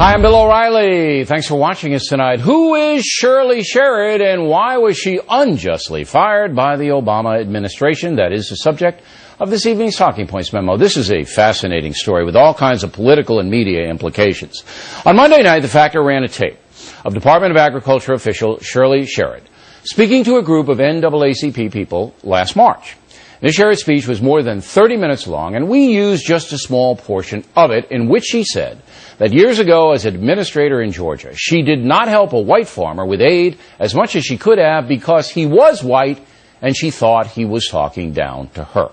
Hi, I'm Bill O'Reilly. Thanks for watching us tonight. Who is Shirley Sherrod and why was she unjustly fired by the Obama administration? That is the subject of this evening's Talking Points memo. This is a fascinating story with all kinds of political and media implications. On Monday night, The Factor ran a tape of Department of Agriculture official Shirley Sherrod speaking to a group of NAACP people last March. Ms. Sherrod's speech was more than 30 minutes long, and we used just a small portion of it in which she said that years ago as administrator in Georgia, she did not help a white farmer with aid as much as she could have because he was white and she thought he was talking down to her.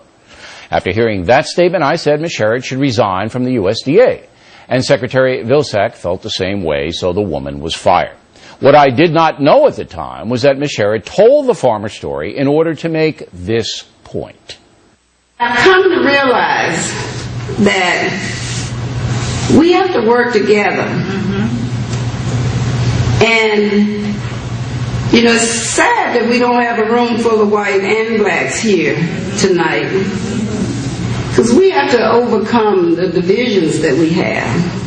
After hearing that statement, I said Ms. Sherrod should resign from the USDA. And Secretary Vilsack felt the same way, so the woman was fired. What I did not know at the time was that Ms. Sherrod told the farmer story in order to make this point. I've come to realize that we have to work together. And, you know, it's sad that we don't have a room full of white and blacks here tonight. Because we have to overcome the divisions that we have.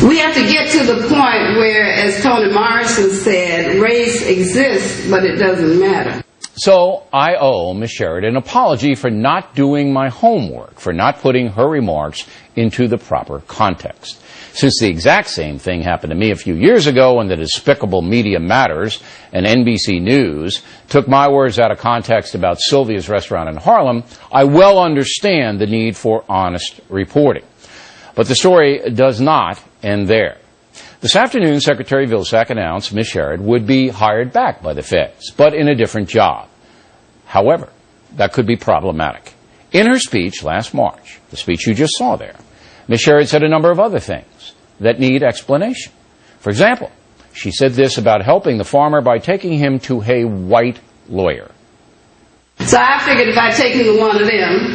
We have to get to the point where, as Toni Morrison said, race exists, but it doesn't matter. So I owe Ms. Sherrod an apology for not doing my homework, for not putting her remarks into the proper context. Since the exact same thing happened to me a few years ago when the despicable Media Matters and NBC News took my words out of context about Sylvia's restaurant in Harlem, I well understand the need for honest reporting. But the story does not end there. This afternoon, Secretary Vilsack announced Ms. Sherrod would be hired back by the feds, but in a different job. However, that could be problematic. In her speech last March, the speech you just saw there, Ms. Sherrod said a number of other things that need explanation. For example, she said this about helping the farmer by taking him to a white lawyer. So I figured if I take him to one of them,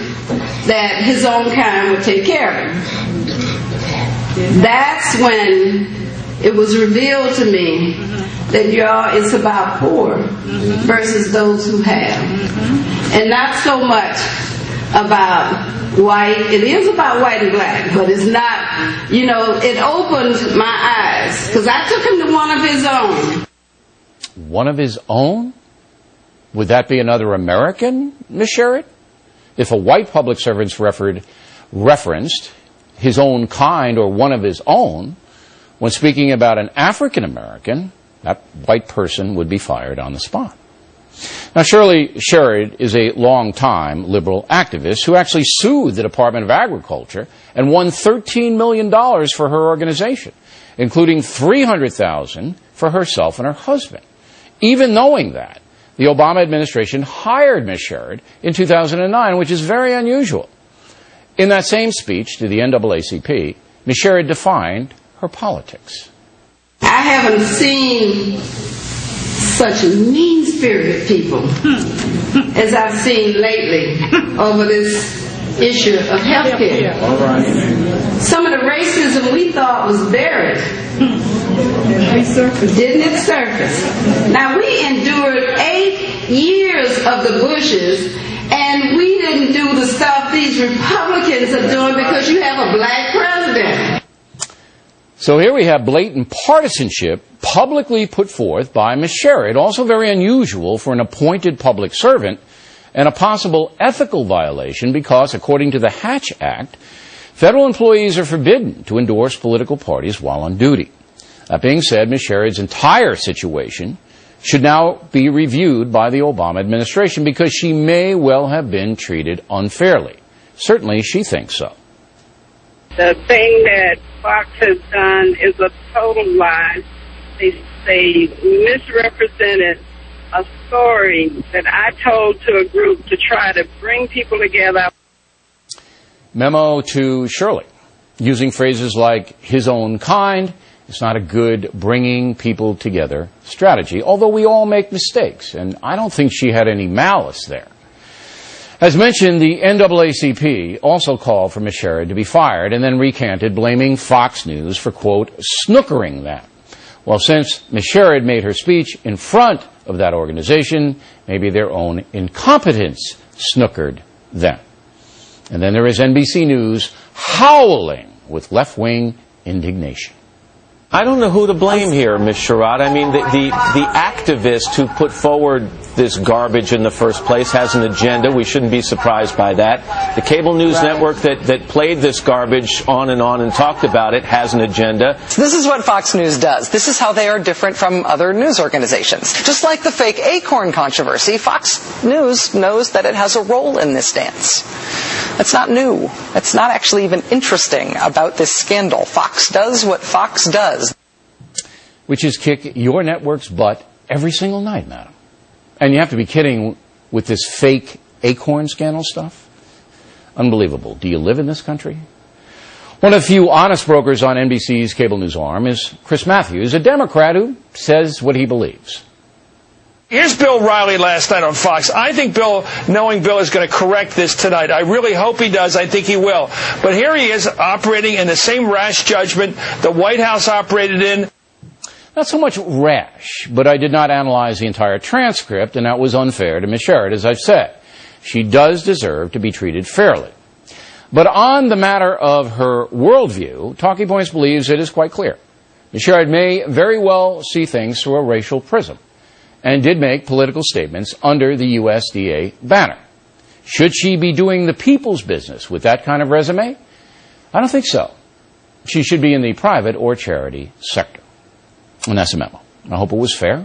that his own kind would take care of him. That's when it was revealed to me that, y'all, it's about poor versus those who have. And not so much about white. It is about white and black, but it's not, you know, it opened my eyes because I took him to one of his own. One of his own? Would that be another American, Ms. Sherrod? If a white public servant's referenced his own kind or one of his own, when speaking about an African American, that white person would be fired on the spot. Now, Shirley Sherrod is a long-time liberal activist who actually sued the Department of Agriculture and won $13 million for her organization, including $300,000 for herself and her husband. Even knowing that, the Obama administration hired Ms. Sherrod in 2009, which is very unusual. In that same speech to the NAACP, Ms. Sherrod defined her politics. I haven't seen such mean-spirited people as I've seen lately over this issue of health care. Some of the racism we thought was buried didn't it surface? Now, we endured 8 years of the Bushes, and we didn't do the stuff these Republicans are doing because you have a black president. So here we have blatant partisanship publicly put forth by Ms. Sherrod, also very unusual for an appointed public servant, and a possible ethical violation because, according to the Hatch Act, federal employees are forbidden to endorse political parties while on duty. That being said, Ms. Sherrod's entire situation should now be reviewed by the Obama administration because she may well have been treated unfairly. Certainly, she thinks so. The thing that Fox has done is a total lie. They misrepresented a story that I told to a group to try to bring people together. Memo to Shirley, using phrases like his own kind. It's not a good bringing people together strategy, although we all make mistakes, and I don't think she had any malice there. As mentioned, the NAACP also called for Ms. Sherrod to be fired and then recanted, blaming Fox News for, quote, snookering them. Well, since Ms. Sherrod made her speech in front of that organization, maybe their own incompetence snookered them. And then there is NBC News howling with left-wing indignation. I don't know who to blame here, Ms. Sherrod. I mean, the activist who put forward this garbage in the first place has an agenda. We shouldn't be surprised by that. The cable news network that played this garbage on and talked about it has an agenda. This is what Fox News does. This is how they are different from other news organizations. Just like the fake ACORN controversy, Fox News knows that it has a role in this dance. It's not new. It's not actually even interesting about this scandal. Fox does what Fox does. Which is kick your network's butt every single night, madam. And you have to be kidding with this fake ACORN scandal stuff? Unbelievable. Do you live in this country? One of the few honest brokers on NBC's cable news arm is Chris Matthews, a Democrat who says what he believes. Here's Bill Riley last night on Fox. I think knowing Bill is going to correct this tonight. I really hope he does. I think he will. But here he is operating in the same rash judgment the White House operated in. Not so much rash, but I did not analyze the entire transcript, and that was unfair to Ms. Sherrod, as I've said. She does deserve to be treated fairly. But on the matter of her worldview, Talking Points believes it is quite clear. Ms. Sherrod may very well see things through a racial prism, and did make political statements under the USDA banner. Should she be doing the people's business with that kind of resume? I don't think so. She should be in the private or charity sector. And that's a memo. I hope it was fair.